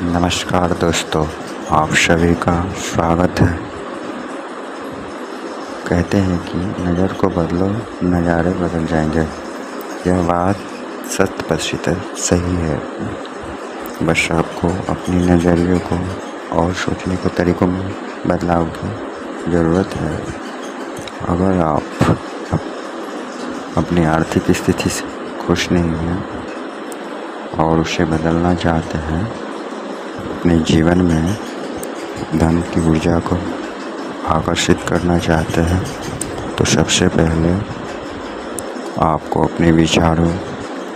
नमस्कार दोस्तों, आप सभी का स्वागत है। कहते हैं कि नज़र को बदलो, नज़ारे बदल जाएंगे। यह बात 100% सही है। बस आपको अपनी नज़रियों को और सोचने के तरीक़ों में बदलाव की ज़रूरत है। अगर आप अपनी आर्थिक स्थिति से खुश नहीं हैं और उसे बदलना चाहते हैं, अपने जीवन में धन की ऊर्जा को आकर्षित करना चाहते हैं, तो सबसे पहले आपको अपने विचारों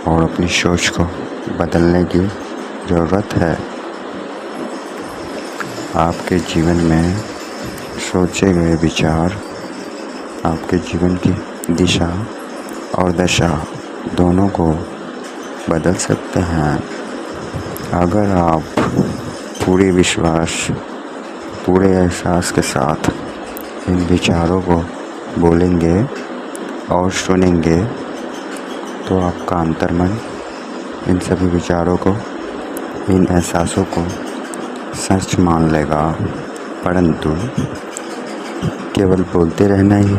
और अपनी सोच को बदलने की ज़रूरत है। आपके जीवन में सोचे गए विचार आपके जीवन की दिशा और दशा दोनों को बदल सकते हैं। अगर आप पूरे विश्वास, पूरे एहसास के साथ इन विचारों को बोलेंगे और सुनेंगे, तो आपका अंतर्मन इन सभी विचारों को, इन एहसासों को सच मान लेगा। परंतु केवल बोलते रहना ही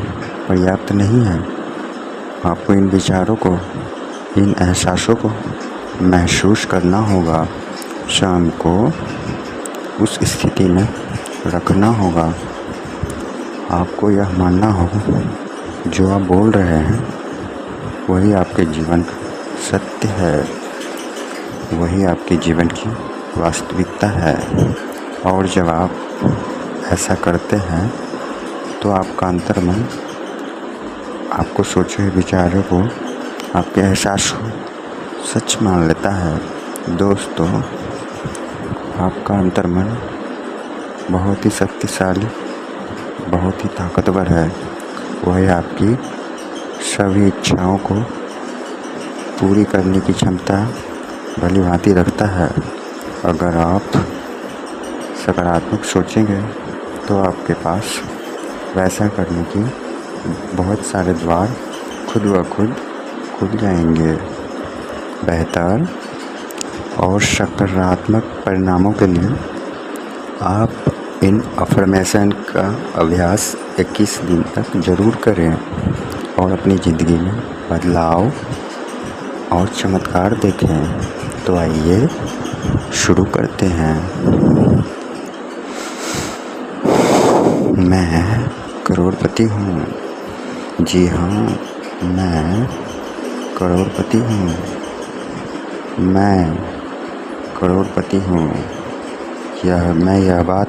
पर्याप्त नहीं है। आपको इन विचारों को, इन एहसासों को महसूस करना होगा, स्वयं को उस स्थिति में रखना होगा। आपको यह मानना होगा जो आप बोल रहे हैं वही आपके जीवन का सत्य है, वही आपके जीवन की वास्तविकता है। और जब आप ऐसा करते हैं तो आपका अंतर्मन आपको सोचे हुए विचारों को, आपके एहसास को सच मान लेता है। दोस्तों, आपका अंतर्मन बहुत ही शक्तिशाली, बहुत ही ताकतवर है। वह आपकी सभी इच्छाओं को पूरी करने की क्षमता भली भांति रखता है। अगर आप सकारात्मक सोचेंगे तो आपके पास वैसा करने की बहुत सारे द्वार खुद ब खुद खुल जाएंगे। बेहतर और सकारात्मक परिणामों के लिए आप इन अफ़र्मेशन का अभ्यास 21 दिन तक ज़रूर करें और अपनी ज़िंदगी में बदलाव और चमत्कार देखें। तो आइए शुरू करते हैं। मैं करोड़पति हूँ। जी हाँ, मैं करोड़पति हूँ। मैं करोड़पति हूँ। मैं यह बात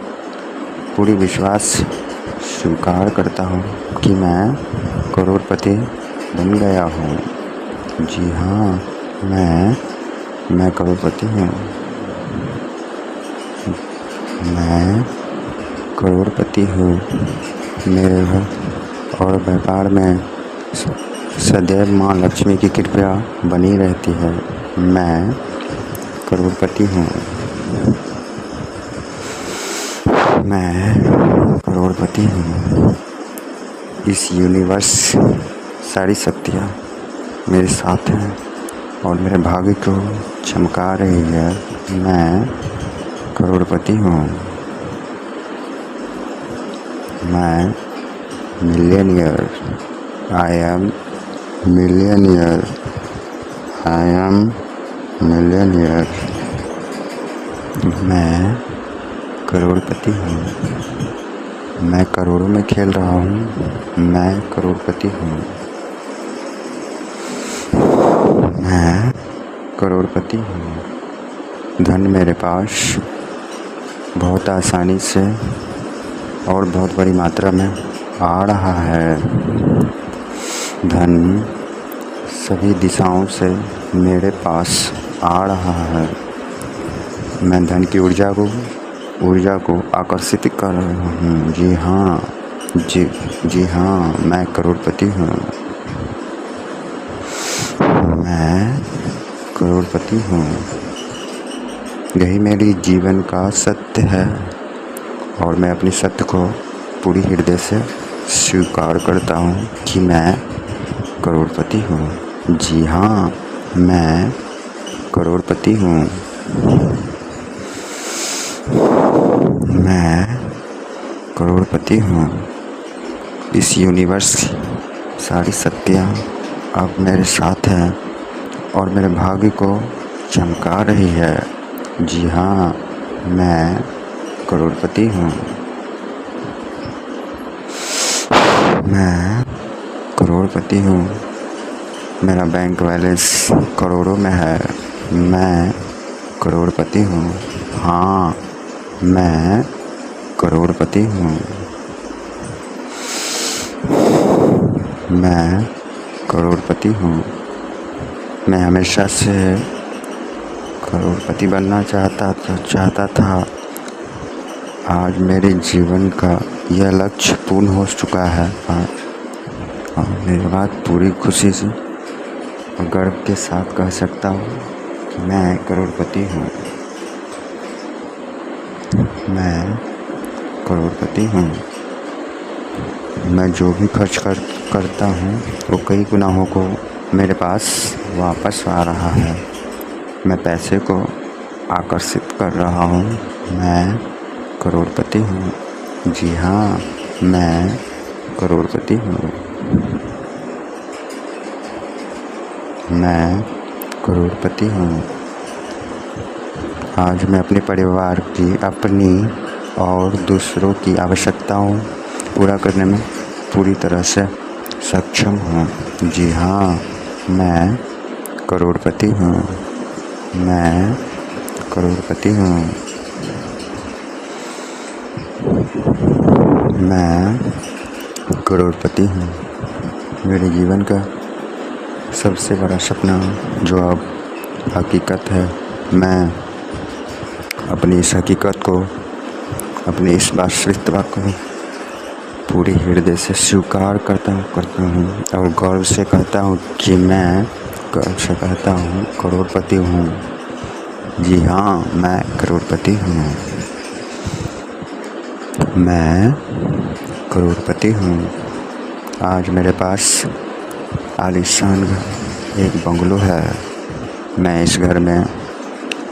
पूरी विश्वास स्वीकार करता हूँ कि मैं करोड़पति बन गया हूँ। जी हाँ, मैं करोड़पति हूँ। मैं करोड़पति हूँ। मेरे घर और व्यापार में सदैव माँ लक्ष्मी की कृपा बनी रहती है। मैं करोड़पति हूँ। मैं करोड़पति हूँ। इस यूनिवर्स सारी शक्तियाँ मेरे साथ हैं और मेरे भाग्य को चमका रही है। मैं करोड़पति हूँ। मैं millionaire. I am millionaire. I am millionaire. मैं करोड़पति हूँ। मैं करोड़ों में खेल रहा हूँ। मैं करोड़पति हूँ। मैं करोड़पति हूँ। धन मेरे पास बहुत आसानी से और बहुत बड़ी मात्रा में आ रहा है। धन सभी दिशाओं से मेरे पास आ रहा है। मैं धन की ऊर्जा को आकर्षित कर रहा हूँ। जी हाँ, मैं करोड़पति हूँ। मैं करोड़पति हूँ। यही मेरी जीवन का सत्य है और मैं अपनी सत्य को पूरी हृदय से स्वीकार करता हूँ कि मैं करोड़पति हूँ। जी हाँ, मैं करोड़पति हूँ। मैं करोड़पति हूँ। इस यूनिवर्स की सारी शक्तियाँ अब मेरे साथ हैं और मेरे भाग्य को चमका रही है। जी हाँ, मैं करोड़पति हूँ। मैं करोड़पति हूँ। मेरा बैंक बैलेंस करोड़ों में है। मैं करोड़पति हूँ। हाँ, मैं करोड़पति हूँ। मैं करोड़पति हूँ। मैं हमेशा से करोड़पति बनना चाहता था। आज मेरे जीवन का यह लक्ष्य पूर्ण हो चुका है और मेरी बात पूरी खुशी से और गर्व के साथ कह सकता हूँ कि मैं करोड़पति हूँ। मैं करोड़पति हूँ। मैं जो भी खर्च करता हूँ वो कई गुनाहों को मेरे पास वापस आ रहा है। मैं पैसे को आकर्षित कर रहा हूँ। मैं करोड़पति हूँ। जी हाँ, मैं करोड़पति हूँ। मैं करोड़पति हूँ। आज मैं अपने परिवार की, अपनी और दूसरों की आवश्यकताओं पूरा करने में पूरी तरह से सक्षम हूँ। जी हाँ, मैं करोड़पति हूँ। मैं करोड़पति हूँ। मैं करोड़पति हूँ। मेरे जीवन का सबसे बड़ा सपना जो अब हकीकत है, मैं अपनी इस हकीकत को, अपनी इस वास्तविकता को पूरी हृदय से स्वीकार करता हूँ और गर्व से कहता हूँ कि मैं करोड़पति हूँ। जी हाँ, मैं करोड़पति हूँ। मैं करोड़पति हूँ। आज मेरे पास आलीशान एक बंगलो है। मैं इस घर में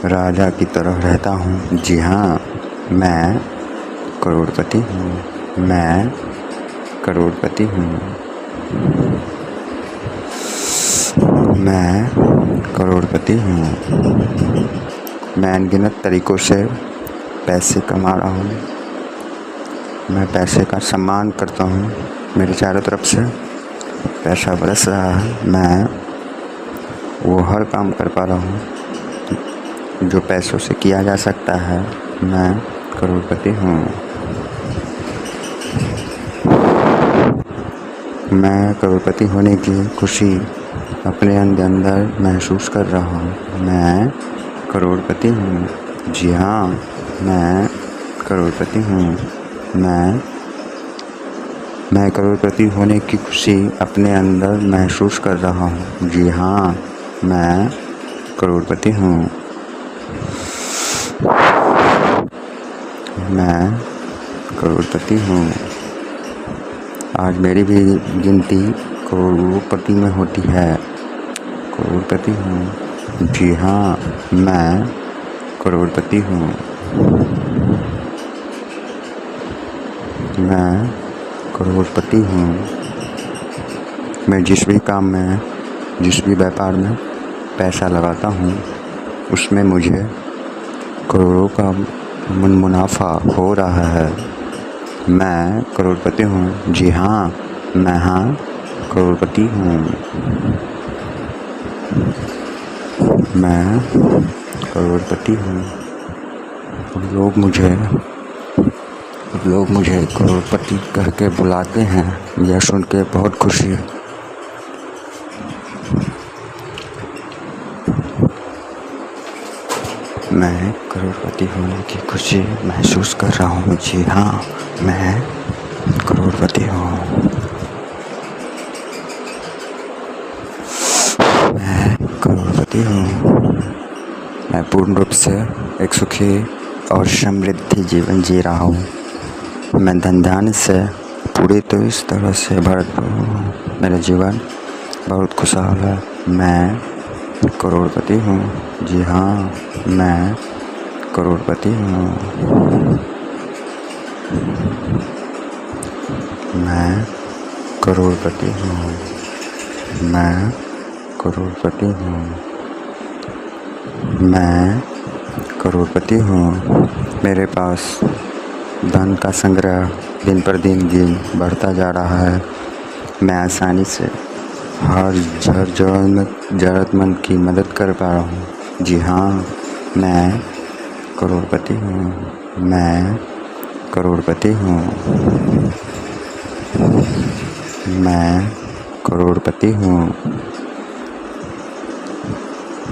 राजा की तरह रहता हूँ। जी हाँ, मैं करोड़पति हूँ। मैं करोड़पति हूँ। मैं करोड़पति हूँ। मैं अनगिनत तरीक़ों से पैसे कमा रहा हूँ। मैं पैसे का सम्मान करता हूँ। मेरे चारों तरफ से पैसा बरस रहा है। मैं वो हर काम कर पा रहा हूँ जो पैसों से किया जा सकता है। मैं करोड़पति हूँ। मैं करोड़पति होने की खुशी अपने अंदर महसूस कर रहा हूँ। मैं करोड़पति हूँ। जी हाँ, मैं करोड़पति हूँ। मैं करोड़पति होने की खुशी अपने अंदर महसूस कर रहा हूँ। जी हाँ, मैं करोड़पति हूँ। मैं करोड़पति हूँ। आज मेरी भी गिनती करोड़पति में होती है। करोड़पति हूँ। जी हाँ, मैं करोड़पति हूँ। मैं करोड़पति हूँ। मैं जिस भी काम में, जिस भी व्यापार में पैसा लगाता हूँ उसमें मुझे करोड़ों का मुनाफा हो रहा है। मैं करोड़पति हूँ। जी हाँ, मैं करोड़पति हूँ। मैं करोड़पति हूँ। लोग मुझे करोड़पति कह के बुलाते हैं। यह सुन के बहुत खुशी है। मैं करोड़पति होने की खुशी महसूस कर रहा हूँ। जी हाँ, मैं करोड़पति हूँ। मैं करोड़पति हूँ। मैं पूर्ण रूप से एक सुखी और समृद्धि जीवन जी रहा हूँ। मैं धन धान्य से पूरी तो इस तरह से भरपूर हूँ। मेरा जीवन बहुत खुशहाल है। मैं करोड़पति हूँ। जी हाँ, मैं करोड़पति हूँ। मैं करोड़पति हूँ। मैं करोड़पति हूँ। मैं करोड़पति हूँ। मेरे पास धन का संग्रह दिन पर दिन बढ़ता जा रहा है। मैं आसानी से हर ज़रूरतमंद की मदद कर पा रहा हूँ। जी हाँ, मैं करोड़पति हूँ। मैं करोड़पति हूँ। मैं करोड़पति हूँ।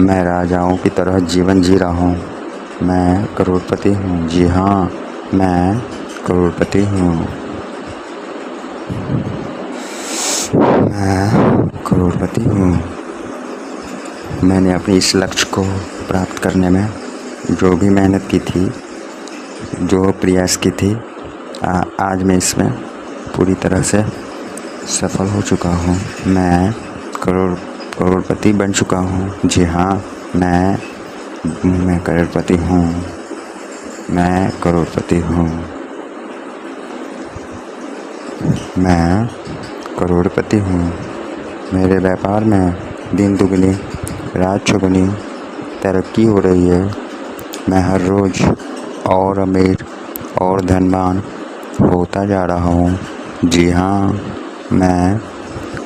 मैं राजाओं की तरह जीवन जी रहा हूँ। मैं करोड़पति हूँ। जी हाँ, मैं करोड़पति हूँ। मैं करोड़पति हूँ। मैंने अपने इस लक्ष्य को प्राप्त करने में जो भी मेहनत की थी, जो प्रयास की थी, आज मैं इसमें पूरी तरह से सफल हो चुका हूँ। मैं करोड़पति बन चुका हूँ। जी हाँ, मैं करोड़पति हूँ। मैं करोड़पति हूँ। मैं करोड़पति हूँ। मेरे व्यापार में दिन दुगनी रात चौगुनी तरक्की हो रही है। मैं हर रोज़ और अमीर और धनवान होता जा रहा हूँ। जी हाँ, मैं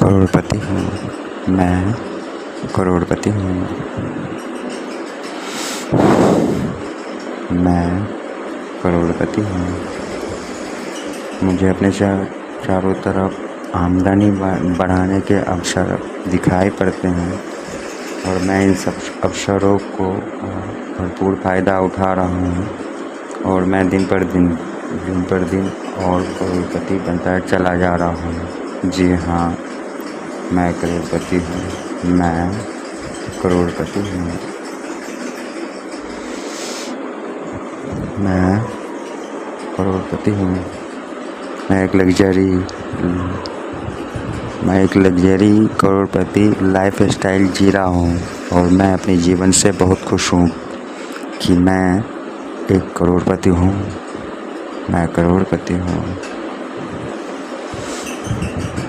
करोड़पति हूँ। मैं करोड़पति हूँ। मैं करोड़पति हूँ। मुझे अपने चारों तरफ आमदनी बढ़ाने के अवसर दिखाई पड़ते हैं और मैं इन सब अवसरों को भरपूर फ़ायदा उठा रहा हूँ और मैं दिन पर दिन और करोड़पति बनता चला जा रहा हूँ। जी हाँ, मैं करोड़पति हूँ। मैं करोड़पति हूँ। मैं करोड़पति हूँ। मैं एक लग्जरी करोड़पति लाइफ स्टाइल जी रहा हूँ और मैं अपने जीवन से बहुत खुश हूँ कि मैं एक करोड़पति हूँ। मैं करोड़पति हूँ।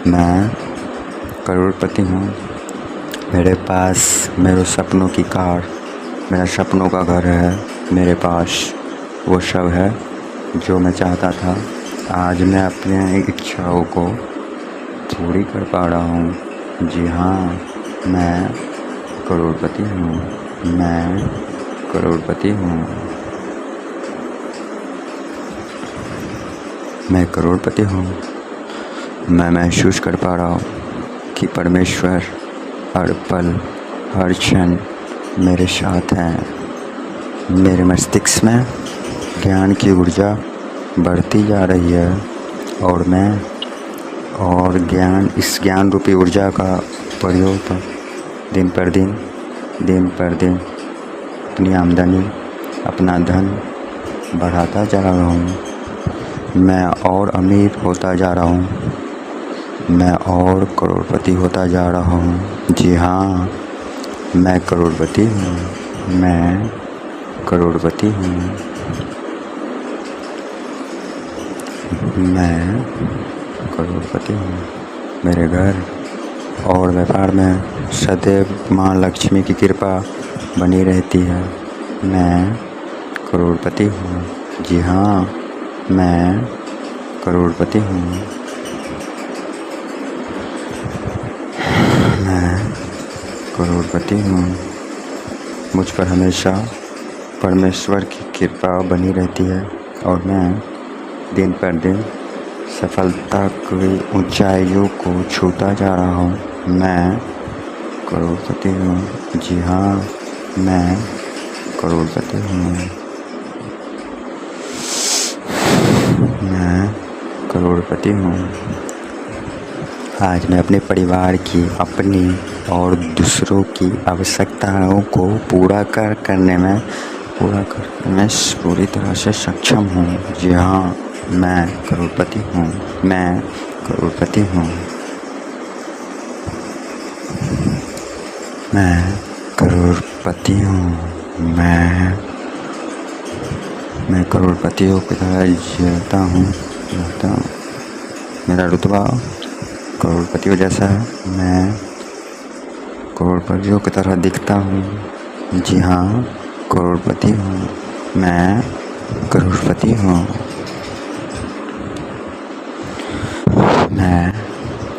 मैं करोड़पति हूँ। मेरे पास मेरे सपनों की कार, मेरा सपनों का घर है। मेरे पास वो सब है जो मैं चाहता था। आज मैं अपने इच्छाओं को पूरी कर पा रहा हूँ। जी हाँ, मैं करोड़पति हूँ। मैं करोड़पति हूँ। मैं करोड़पति हूँ। मैं महसूस कर पा रहा हूँ कि परमेश्वर हर पल हर क्षण मेरे साथ हैं। मेरे मस्तिष्क में ज्ञान की ऊर्जा बढ़ती जा रही है और इस ज्ञान रूपी ऊर्जा का प्रयोग दिन पर दिन अपनी आमदनी, अपना धन बढ़ाता जा रहा हूँ। मैं और अमीर होता जा रहा हूँ। मैं और करोड़पति होता जा रहा हूँ। जी हाँ, मैं करोड़पति हूँ। मैं करोड़पति हूँ। मैं करोड़पति हूँ। मेरे घर और व्यापार में सदैव माँ लक्ष्मी की कृपा बनी रहती है। मैं करोड़पति हूँ। जी हाँ, मैं करोड़पति हूँ। मैं करोड़पति हूँ। मुझ पर हमेशा परमेश्वर की कृपा बनी रहती है और मैं दिन पर दिन सफलता की ऊंचाइयों को छूता जा रहा हूँ। मैं करोड़पति हूँ। जी हाँ, मैं करोड़पति हूँ। मैं करोड़पति हूँ। आज मैं अपने परिवार की, अपनी और दूसरों की आवश्यकताओं को पूरा करने में पूरी तरह से सक्षम हूँ। जी हाँ, मैं करोड़पति हूँ। मैं करोड़पति हूँ। मैं करोड़पति हूँ। मैं मैं करोड़पतियों की तरह जीता हूँ। मेरा रुतबा करोड़पतियों जैसा है। मैं करोड़पतियों की तरह दिखता हूँ। जी हाँ, करोड़पति हूँ। मैं करोड़पति हूँ। मैं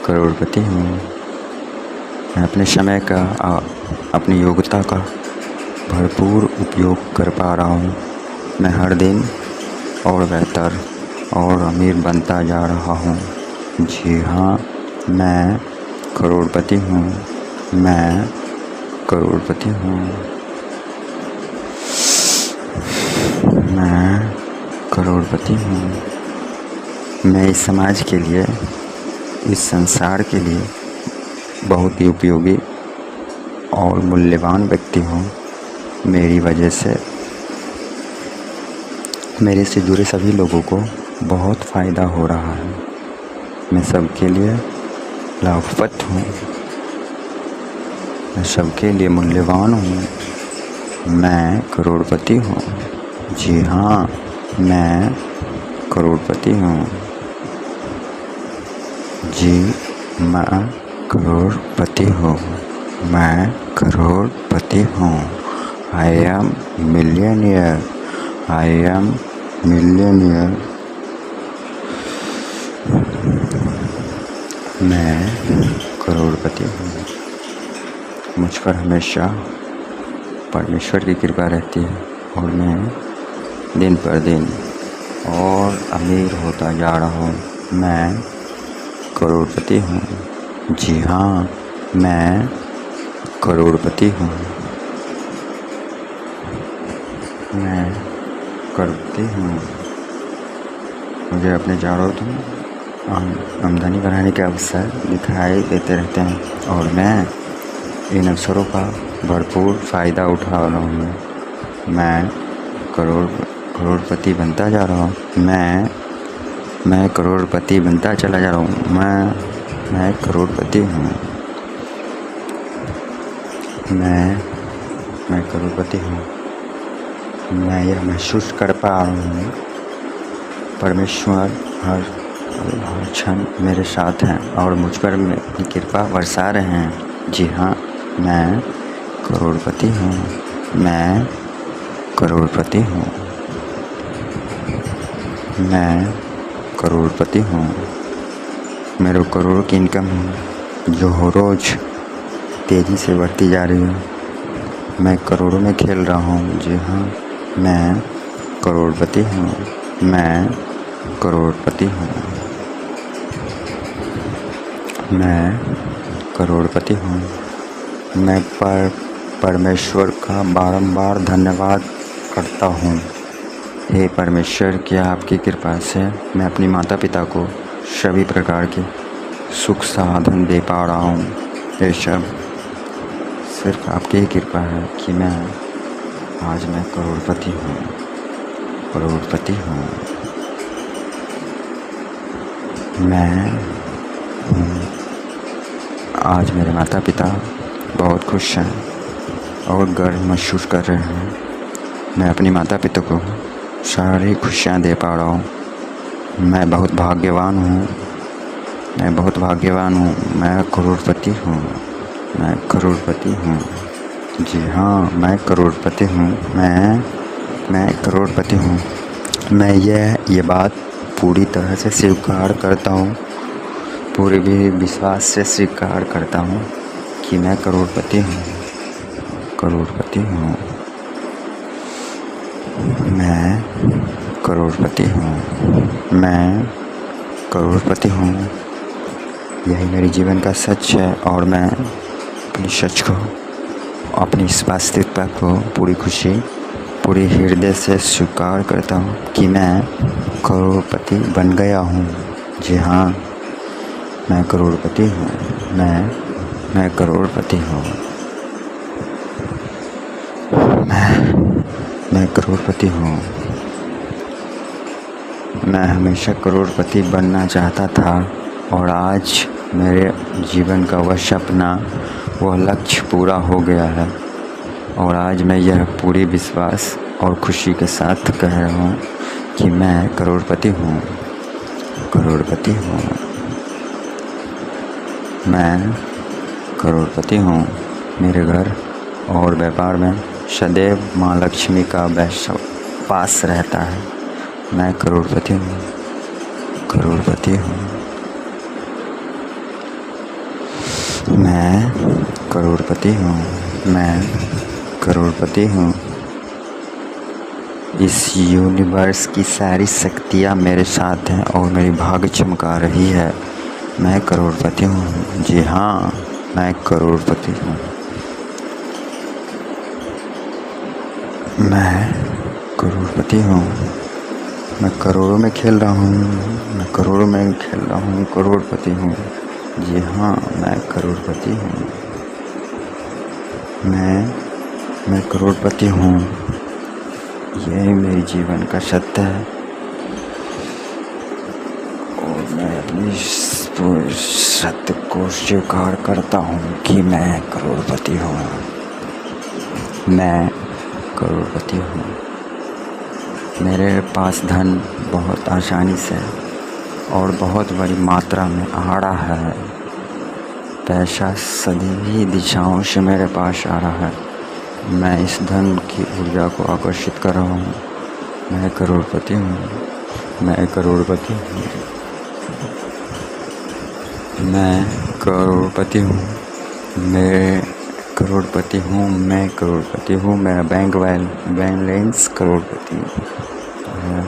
करोड़पति हूँ। मैं अपने समय का अपनी योग्यता का भरपूर उपयोग कर पा रहा हूँ। मैं हर दिन और बेहतर और अमीर बनता जा रहा हूँ। जी हाँ, मैं करोड़पति हूँ। मैं करोड़पति हूँ। मैं करोड़पति हूँ। मैं इस समाज के लिए, इस संसार के लिए बहुत ही उपयोगी और मूल्यवान व्यक्ति हूँ। मेरी वजह से मेरे से जुड़े सभी लोगों को बहुत फ़ायदा हो रहा है। मैं सबके लिए लाभप्रद हूँ। मैं सबके लिए मूल्यवान हूँ। मैं करोड़पति हूँ। जी हाँ, मैं करोड़पति हूँ। जी, मैं करोड़पति हूँ। मैं करोड़पति हूँ। I am millionaire. I am millionaire. मैं करोड़पति हूँ। मुझ पर हमेशा परमेश्वर की कृपा रहती है और मैं दिन पर दिन और अमीर होता जा रहा हूँ। मैं करोड़पति हूँ। जी हाँ, मैं करोड़पति हूँ। मैं करोड़पति हूँ। मुझे अपने चारों तरफ आमदनी बढ़ाने के अवसर दिखाई देते रहते हैं और मैं इन अवसरों का भरपूर फ़ायदा उठा रहा हूँ। मैं करोड़पति बनता जा रहा हूँ। मैं करोड़पति बनता चला जा रहा हूँ। मैं करोड़पति हूँ। मैं करोड़पति हूँ। मैं यह महसूस कर पा रहा हूँ परमेश्वर हर क्षण मेरे साथ हैं और मुझ पर अपनी कृपा बरसा रहे हैं। जी हाँ, मैं करोड़पति हूँ। मैं करोड़पति हूँ। मैं करोड़पति हूँ। मेरे करोड़ों की इनकम है जो हर रोज़ तेज़ी से बढ़ती जा रही है। मैं करोड़ों में खेल रहा हूँ। जी हाँ, मैं करोड़पति हूँ। मैं करोड़पति हूँ। मैं करोड़पति हूँ। मैं परमेश्वर का बारंबार धन्यवाद करता हूँ। हे परमेश्वर, क्या आपकी कृपा से मैं अपने माता पिता को सभी प्रकार के सुख साधन दे पा रहा हूँ। ये सब सिर्फ आपकी ही कृपा है कि आज मैं करोड़पति हूँ। करोड़पति हूँ। मैं हूँ। आज मेरे माता पिता बहुत खुश हैं और गर्व महसूस कर रहे हैं। मैं अपने माता पिता को सारी खुशियाँ दे पा रहा हूँ। मैं बहुत भाग्यवान हूँ। मैं बहुत भाग्यवान हूँ। मैं करोड़पति हूँ। मैं करोड़पति हूँ। जी हाँ, मैं करोड़पति हूँ। मैं करोड़पति हूँ। मैं ये बात पूरी तरह से स्वीकार करता हूँ, पूरे भी विश्वास से स्वीकार करता हूँ कि मैं करोड़पति हूँ। करोड़पति हूँ। मैं करोड़पति हूँ। मैं करोड़पति हूँ। यही मेरे जीवन का सच है और मैं अपनी सच को, अपनी इस वास्तविकता को पूरी खुशी, पूरे हृदय से स्वीकार करता हूँ कि मैं करोड़पति बन गया हूँ। जी हाँ, मैं करोड़पति हूँ। मैं करोड़पति हूँ। मैं करोड़पति हूँ। मैं हमेशा करोड़पति बनना चाहता था और आज मेरे जीवन का वह सपना, वह लक्ष्य पूरा हो गया है और आज मैं यह पूरी विश्वास और खुशी के साथ कह रहा हूँ कि मैं करोड़पति हूँ, करोड़पति हूँ, मैं करोड़पति हूँ। मेरे घर और व्यापार में सदैव माँ लक्ष्मी का वास रहता है। मैं करोड़पति हूँ, करोड़पति हूँ, मैं करोड़पति हूँ, मैं करोड़पति हूँ। इस यूनिवर्स की सारी शक्तियाँ मेरे साथ हैं और मेरी भाग्य चमका रही है। मैं करोड़पति हूँ, जी हाँ, मैं करोड़पति हूँ। मैं करोड़पति हूँ। मैं करोड़ों में खेल रहा हूँ, मैं करोड़ों में खेल रहा हूँ, करोड़पति हूँ, जी हाँ, मैं करोड़पति हूँ। मैं करोड़पति हूँ। यही मेरे जीवन का सत्य है और मैं अपनी सत्य को स्वीकार करता हूँ कि मैं करोड़पति हूँ, मैं करोड़पति हूँ। मेरे पास धन बहुत आसानी से और बहुत बड़ी मात्रा में आ रहा है। पैसा सभी दिशाओं से मेरे पास आ रहा है। मैं इस धन की ऊर्जा को आकर्षित कर रहा हूँ। मैं करोड़पति हूँ, मैं करोड़पति हूँ, मैं करोड़पति हूँ, मैं करोड़पति हूँ, मैं करोड़पति हूँ। मेरा बैंक बैलेंस करोड़पति है।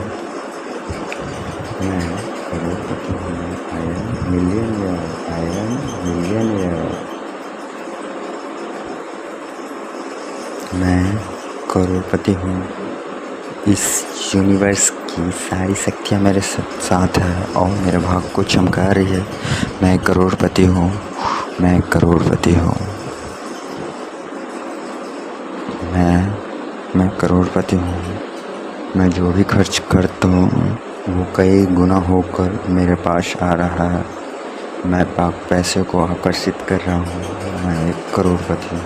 मैं करोड़पति हूँ। I am millionaire, I am millionaire. मैं करोड़पति हूँ। इस यूनिवर्स की सारी शक्तियाँ मेरे साथ है और मेरे भाग्य को चमका रही है। मैं करोड़पति हूँ, मैं करोड़पति हूँ, मैं करोड़पति हूँ। मैं जो भी खर्च करता हूँ वो कई गुना होकर मेरे पास आ रहा है। मैं पैसे को आकर्षित कर रहा हूँ। मैं एक करोड़पति हूँ,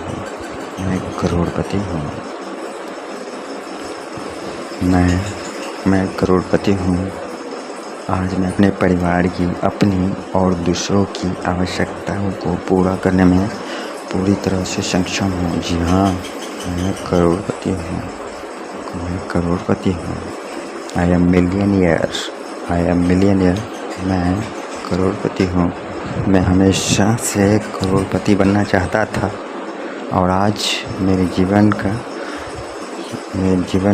मैं करोड़पति हूँ, मैं करोड़पति हूँ। आज मैं अपने परिवार की, अपनी और दूसरों की आवश्यकताओं को पूरा करने में पूरी तरह से सक्षम हूँ। जी हाँ, मैं करोड़पति हूँ, मैं करोड़पति हूँ। I am millionaire, I am millionaire. मैं करोड़पति हूँ। मैं हमेशा से करोड़पति बनना चाहता था और आज मेरे जीवन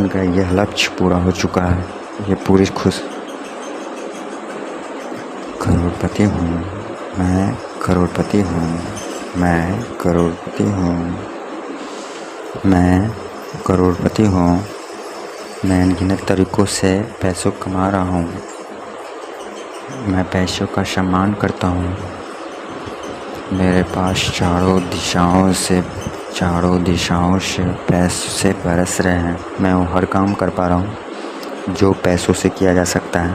का यह लक्ष्य पूरा हो चुका है। ये पूरी करोड़पति हूँ, मैं करोड़पति हूँ, मैं करोड़पति हूँ, मैं करोड़पति हूँ। मैं अनगिनत तरीक़ों से पैसों कमा रहा हूँ। मैं पैसों का सम्मान करता हूँ। मेरे पास चारों दिशाओं से पैसे बरस रहे हैं। मैं वो हर काम कर पा रहा हूँ जो पैसों से किया जा सकता है।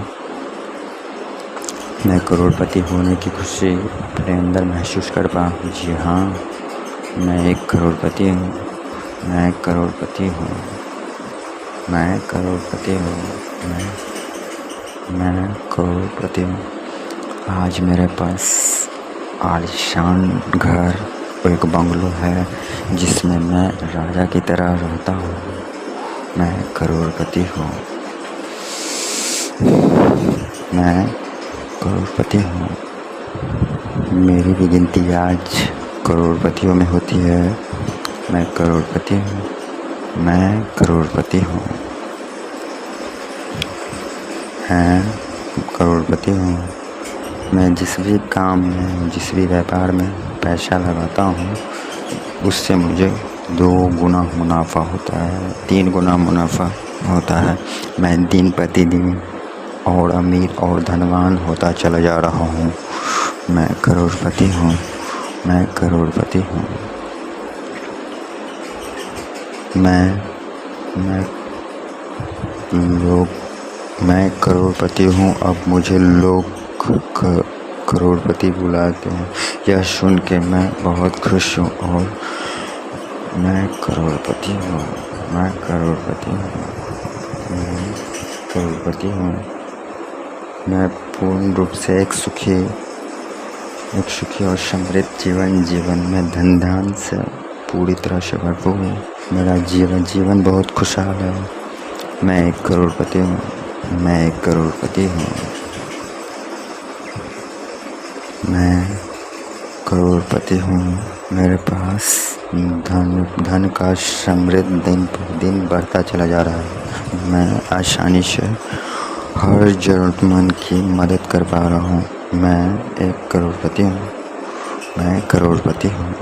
मैं करोड़पति होने की खुशी अपने अंदर महसूस कर पा। जी हाँ, मैं एक करोड़पति हूँ, मैं करोड़पति हूँ, मैं करोड़पति हूँ, मैं करोड़पति हूँ। आज मेरे पास आलीशान घर, एक बंगलो है जिसमें मैं राजा की तरह रहता हूँ। मैं करोड़पति हूँ, मैं करोड़पति हूँ। मेरी भी गिनती आज करोड़पतियों में होती है। मैं करोड़पति हूँ, मैं करोड़पति हूँ, मैं करोड़पति हूँ। मैं जिस भी काम में, जिस भी व्यापार में पैसा लगाता हूँ उससे मुझे 2 गुना मुनाफा होता है, 3 गुना मुनाफा होता है। मैं दिन प्रतिदिन और अमीर और धनवान होता चला जा रहा हूँ। मैं करोड़पति हूँ, मैं करोड़पति हूँ। मैं करोड़पति हूँ। अब मुझे लोग करोड़पति बुलाते हैं। यह सुन के मैं बहुत खुश हूँ और मैं करोड़पति हूँ। मैं करोड़पति हूँ। मैं करोड़पति हूँ। मैं पूर्ण रूप से एक सुखी और समृद्ध जीवन में धन धान से पूरी तरह से भरपूर हूँ। मेरा जीवन बहुत खुशहाल है। मैं एक करोड़पति हूँ। मैं एक करोड़पति हूँ। मैं करोड़पति हूँ। मेरे पास धन का समृद्ध दिन पर दिन बढ़ता चला जा रहा है। मैं आसानी से हर ज़रूरतमंद की मदद कर पा रहा हूँ। मैं एक करोड़पति हूँ। मैं करोड़पति हूँ।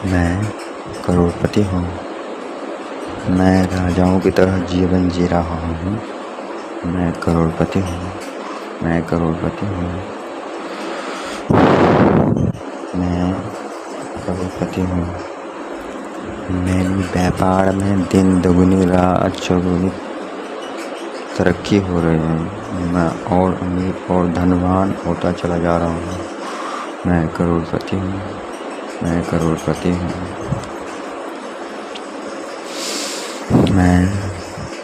मैं करोड़पति हूँ। मैं राजाओं की तरह जीवन जी रहा हूँ। मैं करोड़पति हूँ। मैं करोड़पति हूँ। मैं करोड़पति हूँ। मेरी व्यापार में दिन दुगुनी रात चौगुनी तरक्की हो रही है। मैं और अमीर और धनवान होता चला जा रहा हूँ। मैं करोड़पति हूँ। मैं करोड़पति हूँ। मैं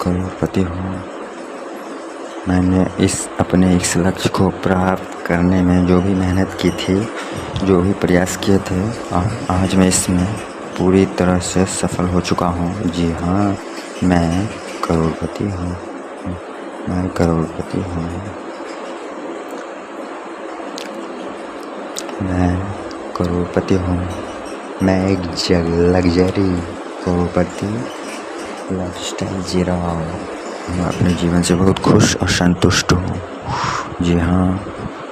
करोड़पति हूँ। मैंने अपने इस लक्ष्य को प्राप्त करने में जो भी मेहनत की थी, जो भी प्रयास किए थे, आज मैं इसमें पूरी तरह से सफल हो चुका हूँ। जी हाँ, मैं करोड़पति हूँ। मैं करोड़पति हूँ। मैं करोड़पति हूँ। मैं एक लग्जरी करोड़पति लाइफस्टाइल जी रहा हूँ। मैं अपने जीवन से बहुत खुश और संतुष्ट हूँ। जी हाँ,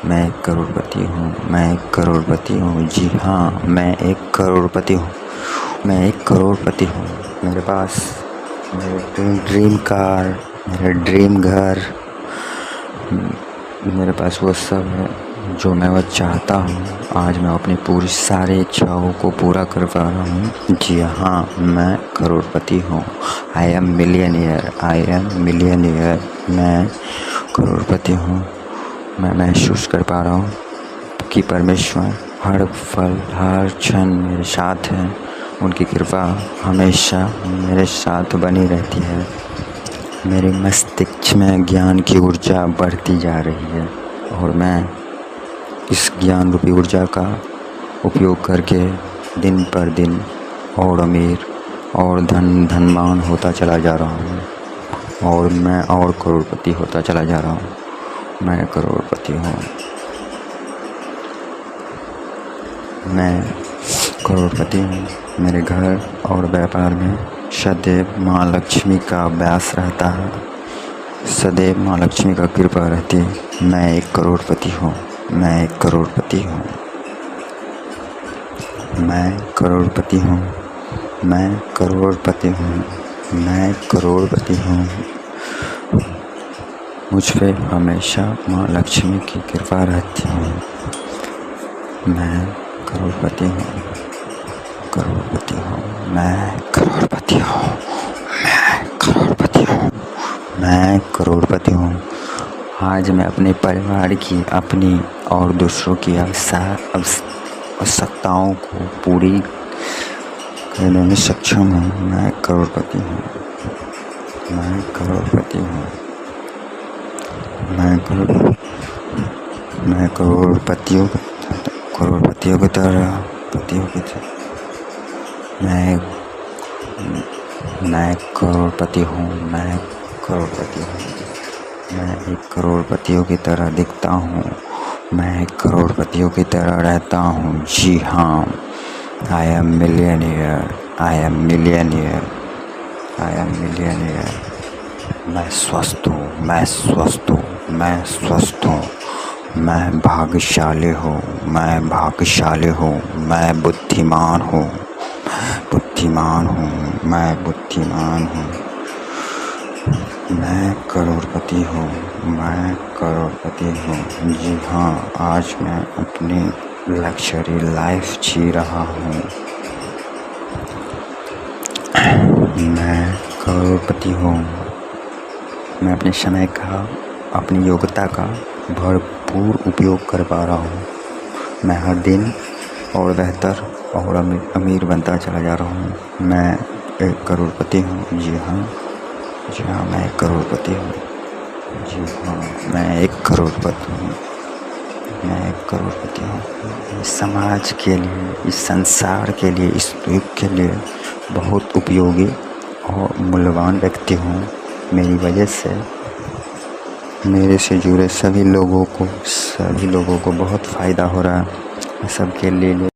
मैं एक करोड़पति हूँ। मैं एक करोड़पति हूँ। जी हाँ, मैं एक करोड़पति हूँ। मैं एक करोड़पति हूँ। मेरे पास मेरे ड्रीम कार, मेरा ड्रीम घर, मेरे पास वो सब है जो मैं चाहता हूँ। आज मैं अपनी पूरी सारी इच्छाओं को पूरा कर पा रहा हूँ। जी हाँ, मैं करोड़पति हूँ। I am millionaire. I am millionaire. मैं करोड़पति हूँ। मैं महसूस कर पा रहा हूँ कि परमेश्वर हर पल हर क्षण मेरे साथ है। उनकी कृपा हमेशा मेरे साथ बनी रहती है। मेरे मस्तिष्क में ज्ञान की ऊर्जा बढ़ती जा रही है और मैं इस ज्ञान रूपी ऊर्जा का उपयोग करके दिन पर दिन और अमीर और धनवान होता चला जा रहा हूँ और मैं और करोड़पति होता चला जा रहा हूँ। मैं करोड़पति हूँ। मैं करोड़पति हूँ। मेरे घर और व्यापार में सदैव माँ लक्ष्मी का वास रहता है। सदैव माँ लक्ष्मी का कृपा रहती है। मैं एक करोड़पति हूँ। मैं एक करोड़पति हूँ। मैं करोड़पति हूँ। मैं करोड़पति हूँ। मैं करोड़पति हूँ। मुझ पे हमेशा माँ लक्ष्मी की कृपा रहती है। मैं करोड़पति हूँ। करोड़पति हूँ। मैं करोड़पति हूँ। मैं करोड़पति हूँ। मैं करोड़पति हूँ। आज मैं अपने परिवार की, अपनी और दूसरों की आवश्यकताओं को पूरी करने में सक्षम हूँ। मैं करोड़पति हूँ। मैं करोड़पति हूँ। मैं करोड़पतियों की तरह मैं करोड़पति हूँ। मैं करोड़पति हूँ। मैं एक करोड़पतियों की तरह दिखता हूँ। मैं एक करोड़पतियों की तरह रहता हूँ। जी हाँ, I am millionaire. I am millionaire. I am millionaire. मैं स्वस्थ हूँ। मैं स्वस्थ हूँ। मैं स्वस्थ हूँ। मैं भाग्यशाली हूँ। मैं भाग्यशाली हूँ। मैं बुद्धिमान हूँ। बुद्धिमान हूँ। मैं बुद्धिमान हूँ। मैं करोड़पति हूँ। मैं करोड़पति हूँ। जी हाँ, आज मैं अपनी लग्जरी लाइफ जी रहा हूँ। मैं करोड़पति हूँ। मैं अपने समय का, अपनी योग्यता का भरपूर उपयोग कर पा रहा हूँ। मैं हर दिन और बेहतर और अमीर बनता चला जा रहा हूँ। मैं एक करोड़पति हूँ। जी हाँ, मैं एक करोड़पति हूँ। जी हाँ, मैं एक करोड़पति हूँ। इस समाज के लिए, इस संसार के लिए, इस युग के लिए बहुत उपयोगी और मूल्यवान व्यक्ति हूँ। मेरी वजह से मेरे से जुड़े सभी लोगों को बहुत फ़ायदा हो रहा है। सबके लिए